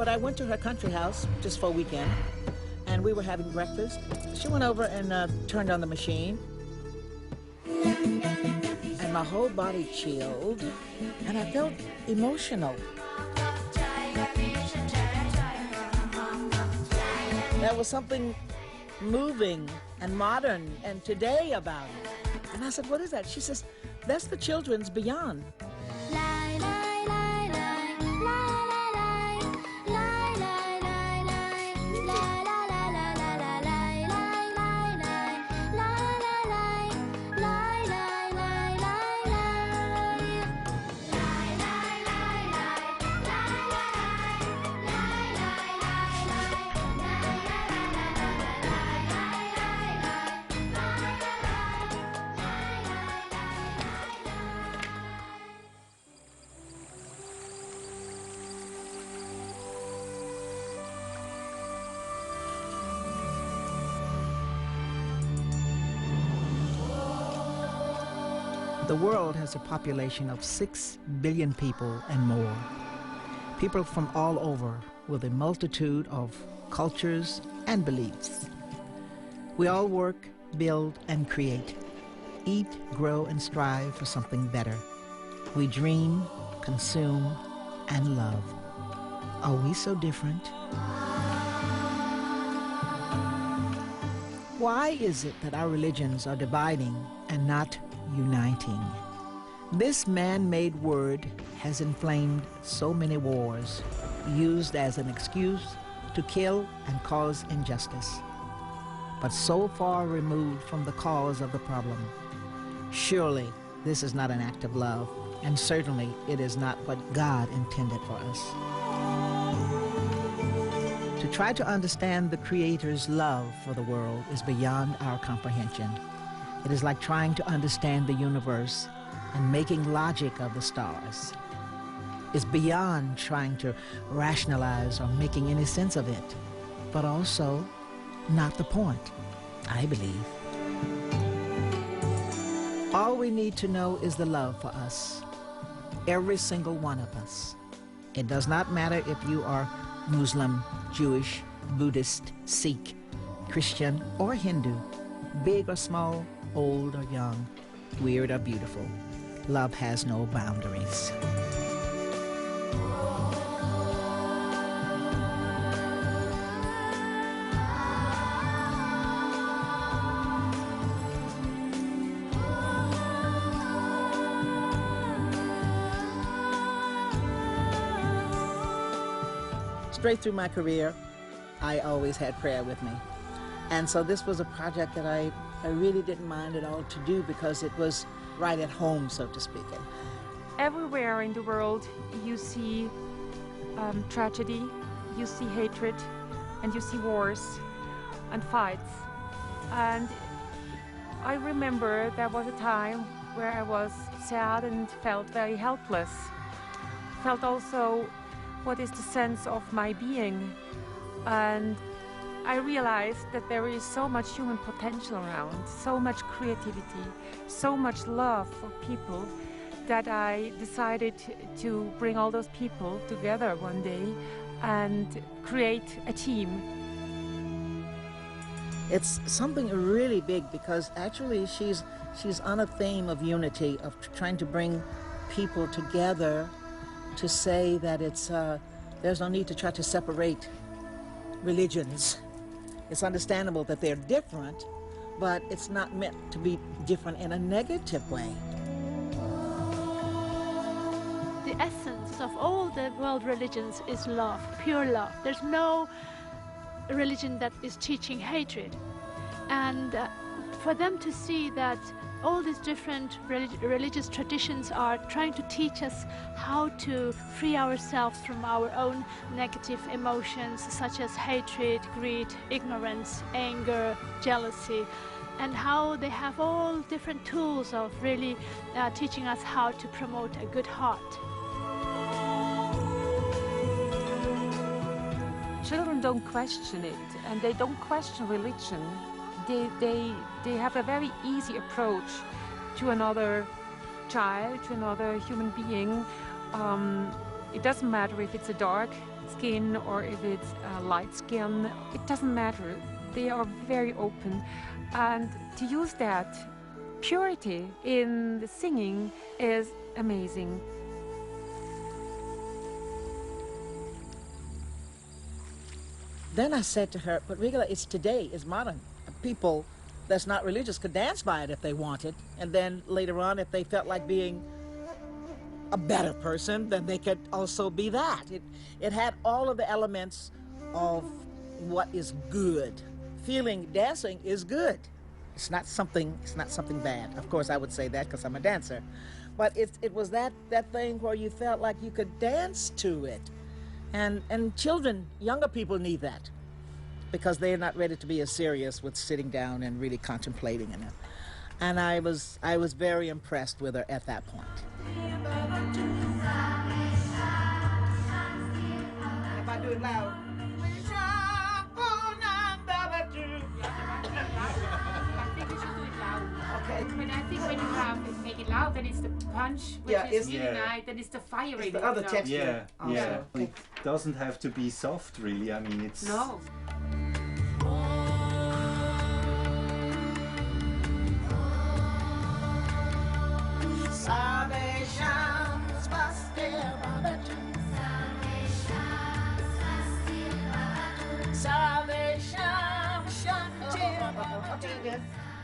But I went to her country house just for a weekend, and we were having breakfast. She went over and turned on the machine, and my whole body chilled, and I felt emotional. There was something moving and modern and today about it. And I said, what is that? She says, that's the children's beyond. The world has a population of 6 billion people and more. People from all over with a multitude of cultures and beliefs. We all work, build, and create, eat, grow, and strive for something better. We dream, consume, and love. Are we so different? Why is it that our religions are dividing and not uniting? This man-made word has inflamed so many wars, used as an excuse to kill and cause injustice, but so far removed from the cause of the problem. Surely this is not an act of love, and certainly it is not what God intended for us. To try to understand the Creator's love for the world is beyond our comprehension. It is like trying to understand the universe and making logic of the stars. It's beyond trying to rationalize or making any sense of it, but also not the point, I believe. All we need to know is the love for us, every single one of us. It does not matter if you are Muslim, Jewish, Buddhist, Sikh, Christian, or Hindu, big or small, old or young, weird or beautiful. Love has no boundaries. Straight through my career, I always had prayer with me. And so this was a project that I really didn't mind at all to do because it was right at home, so to speak. Everywhere in the world you see tragedy, you see hatred, and you see wars and fights. And I remember there was a time where I was sad and felt very helpless. Felt also, what is the sense of my being? And I realized that there is so much human potential around, so much creativity, so much love for people, that I decided to bring all those people together one day and create a team. It's something really big because actually she's on a theme of unity, of trying to bring people together to say that there's no need to try to separate religions. It's understandable that they're different, but it's not meant to be different in a negative way. The essence of all the world religions is love, pure love. There's no religion that is teaching hatred. And for them to see that all these different religious traditions are trying to teach us how to free ourselves from our own negative emotions, such as hatred, greed, ignorance, anger, jealousy, and how they have all different tools of really teaching us how to promote a good heart. Children don't question it, and they don't question religion. They have a very easy approach to another child, to another human being. It doesn't matter if it's a dark skin or if it's light skin, it doesn't matter. They are very open. And to use that purity in the singing is amazing. Then I said to her, but Regula, it's today, it's modern. People that's not religious could dance by it if they wanted. And then later on, if they felt like being a better person, then they could also be that. It had all of the elements of what is good. Feeling dancing is good. It's not something bad. Of course, I would say that because I'm a dancer. But it was that thing where you felt like you could dance to it. And children, younger people need that because they're not ready to be as serious with sitting down and really contemplating in it. And I was very impressed with her at that point. If I do it loud. I think you should do it loud. Okay. But I think when you make it loud, then it's the punch, which is really nice, then it's the fire in the other texture. Yeah, also. yeah. It doesn't have to be soft, really. I mean, it's... No.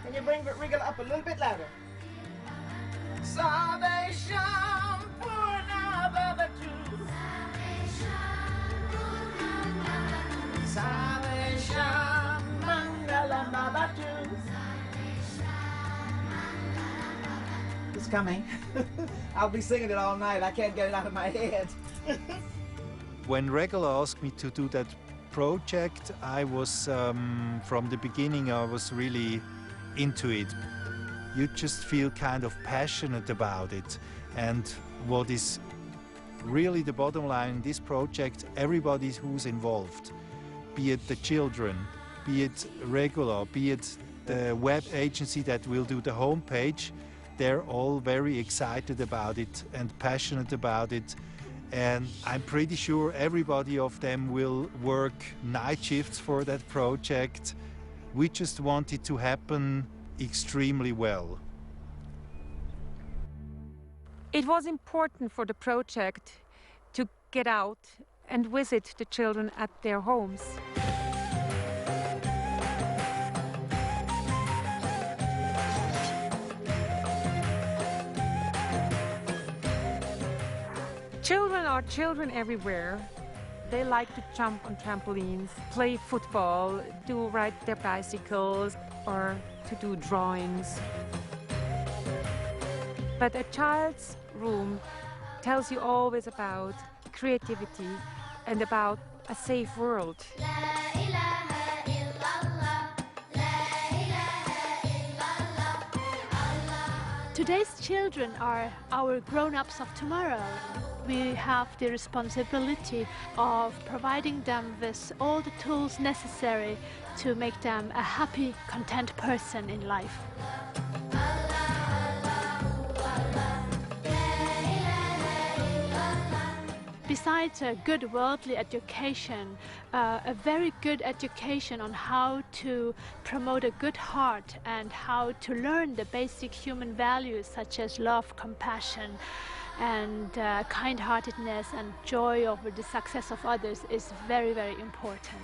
Can you bring Regula up a little bit louder? Salvation, Purna Bhavatu. Salvation, Mangala Bhavatu. It's coming. I'll be singing it all night. I can't get it out of my head. When Regula asked me to do that project, I was, from the beginning, I was really into it. You just feel kind of passionate about it. And what is really the bottom line in this project, everybody who's involved, be it the children, be it Regula, be it the web agency that will do the homepage, they're all very excited about it and passionate about it. And I'm pretty sure everybody of them will work night shifts for that project. We just want it to happen extremely well. It was important for the project to get out and visit the children at their homes. Children are children everywhere. They like to jump on trampolines, play football, ride their bicycles, or to do drawings. But a child's room tells you always about creativity and about a safe world. Today's children are our grown-ups of tomorrow. We have the responsibility of providing them with all the tools necessary to make them a happy, content person in life. Besides a good worldly education, a very good education on how to promote a good heart and how to learn the basic human values such as love, compassion, and kind-heartedness and joy over the success of others is very, very important.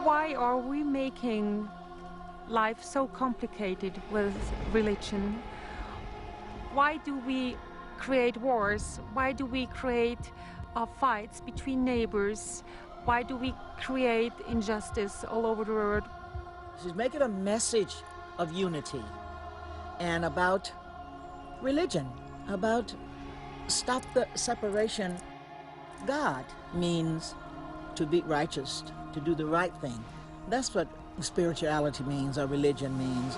Why are we making life so complicated with religion? Why do we create wars? Why do we create fights between neighbors? Why do we create injustice all over the world? She's making a message of unity and about religion, about stop the separation. God means to be righteous, to do the right thing. That's what spirituality means, or religion means.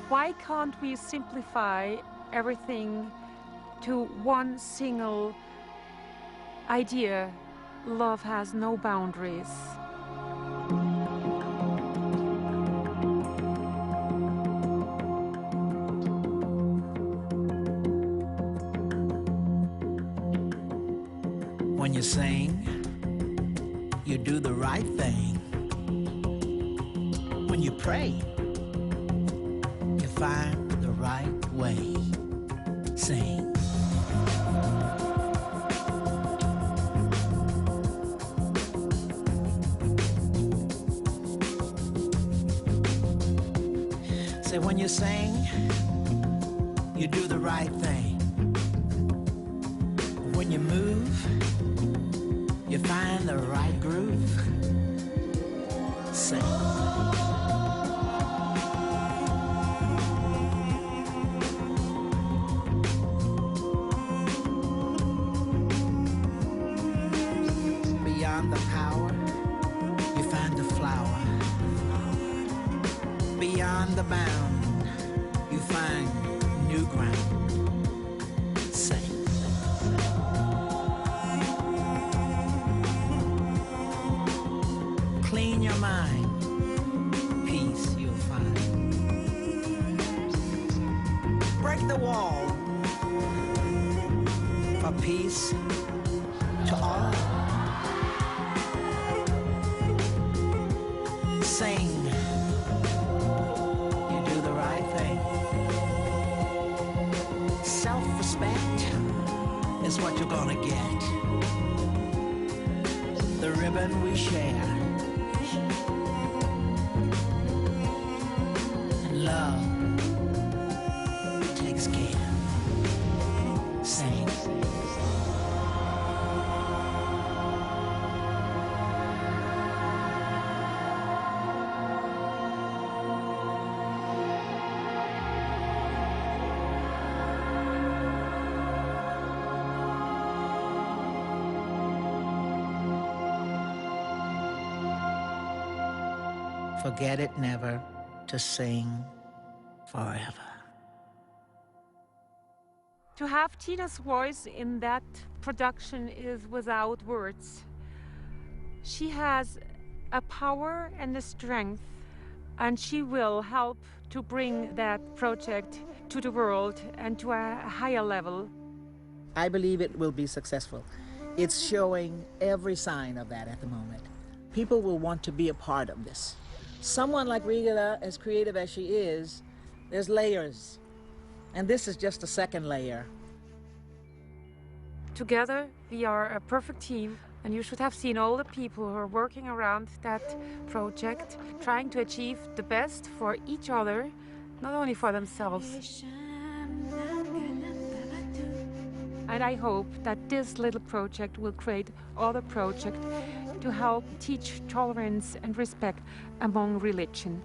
Why can't we simplify everything to one single idea love has no boundaries. When you sing, you do the right thing. When you pray, you find the right way. Sing. Say, when you sing, you do the right thing. When you move, you find the right groove. Sing. Beyond the power, you find the flower. Beyond the bound, you find new ground. Sing. Clean your mind, peace you'll find. Break the wall for peace to all. Sing, you do the right thing. Self-respect is what you're gonna get. The ribbon we share. Love takes care. Sing. Forget it never to sing forever. To have Tina's voice in that production is without words. She has a power and a strength, and she will help to bring that project to the world and to a higher level. I believe it will be successful. It's showing every sign of that at the moment. People will want to be a part of this. Someone like Riga, as creative as she is, there's layers. And this is just a second layer. Together, we are a perfect team, and you should have seen all the people who are working around that project, trying to achieve the best for each other, not only for themselves. And I hope that this little project will create other projects to help teach tolerance and respect among religion.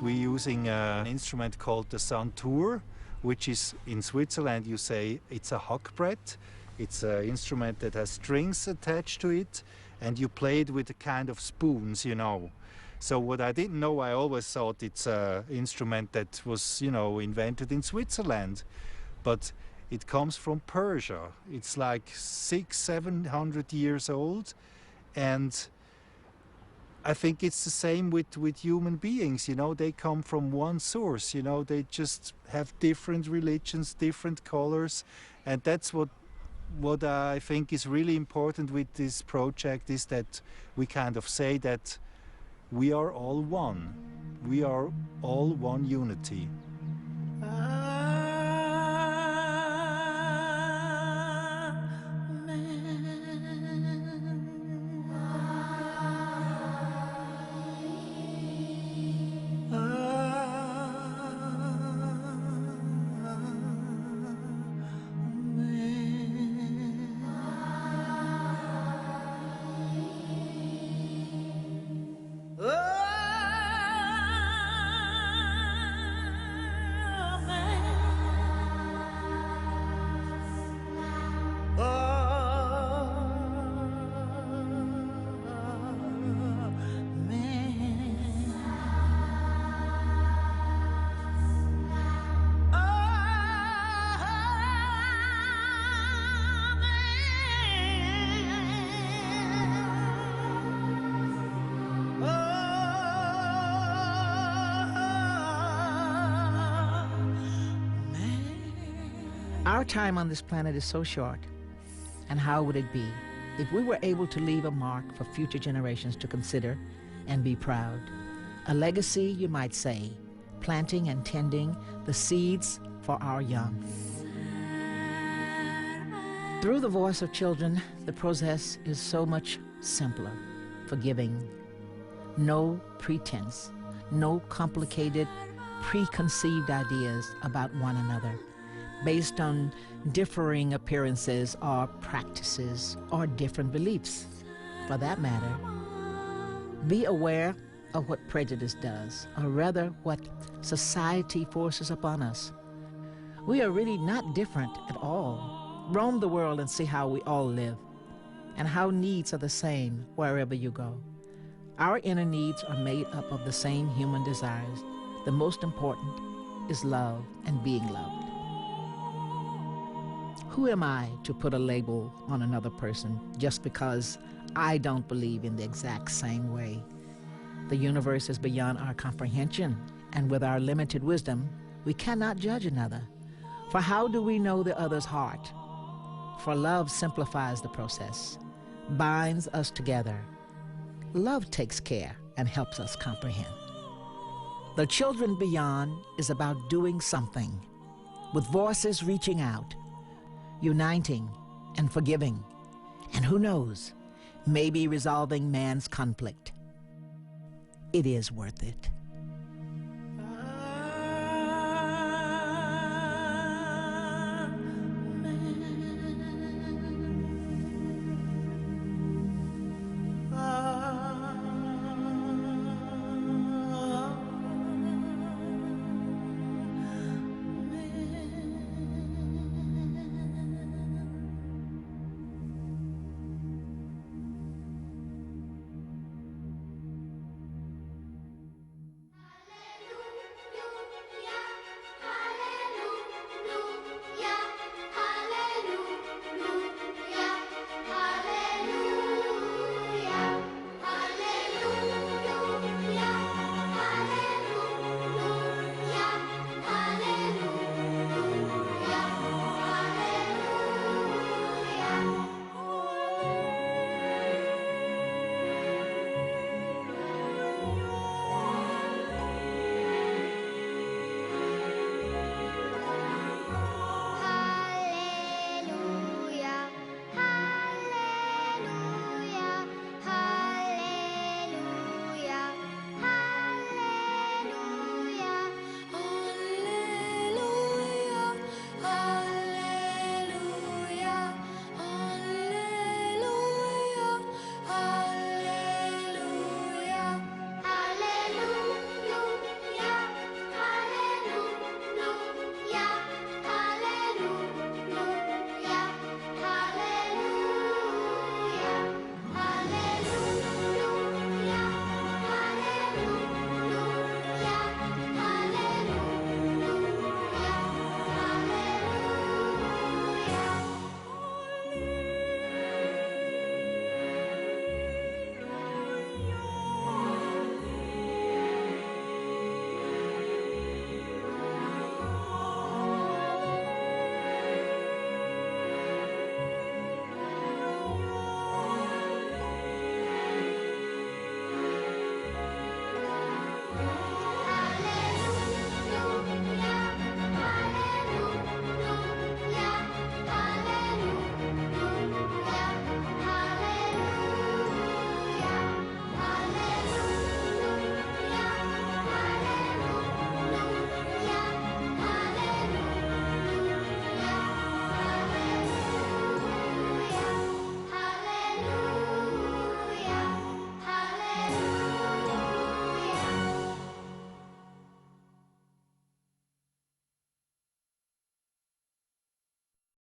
We're using an instrument called the santur, which is in Switzerland you say it's a hackbrett. It's an instrument that has strings attached to it, and you play it with a kind of spoons, you know. So what I didn't know, I always thought it's an instrument that was, you know, invented in Switzerland. But it comes from Persia. It's like 600-700 years old. And I think it's the same with human beings, you know. They come from one source, you know. They just have different religions, different colors. And that's what I think is really important with this project, is that we kind of say that we are all one. We are all one unity. Our time on this planet is so short, and how would it be if we were able to leave a mark for future generations to consider and be proud? A legacy, you might say, planting and tending the seeds for our young. Through the voice of children, the process is so much simpler, forgiving. No pretense, no complicated, preconceived ideas about one another, based on differing appearances or practices or different beliefs, for that matter. Be aware of what prejudice does, or rather what society forces upon us. We are really not different at all. Roam the world and see how we all live, and how needs are the same wherever you go. Our inner needs are made up of the same human desires. The most important is love and being loved. Who am I to put a label on another person just because I don't believe in the exact same way? The universe is beyond our comprehension, and with our limited wisdom, we cannot judge another. For how do we know the other's heart? For love simplifies the process, binds us together. Love takes care and helps us comprehend. The Children Beyond is about doing something, with voices reaching out, uniting and forgiving, and who knows, maybe resolving man's conflict. It is worth it.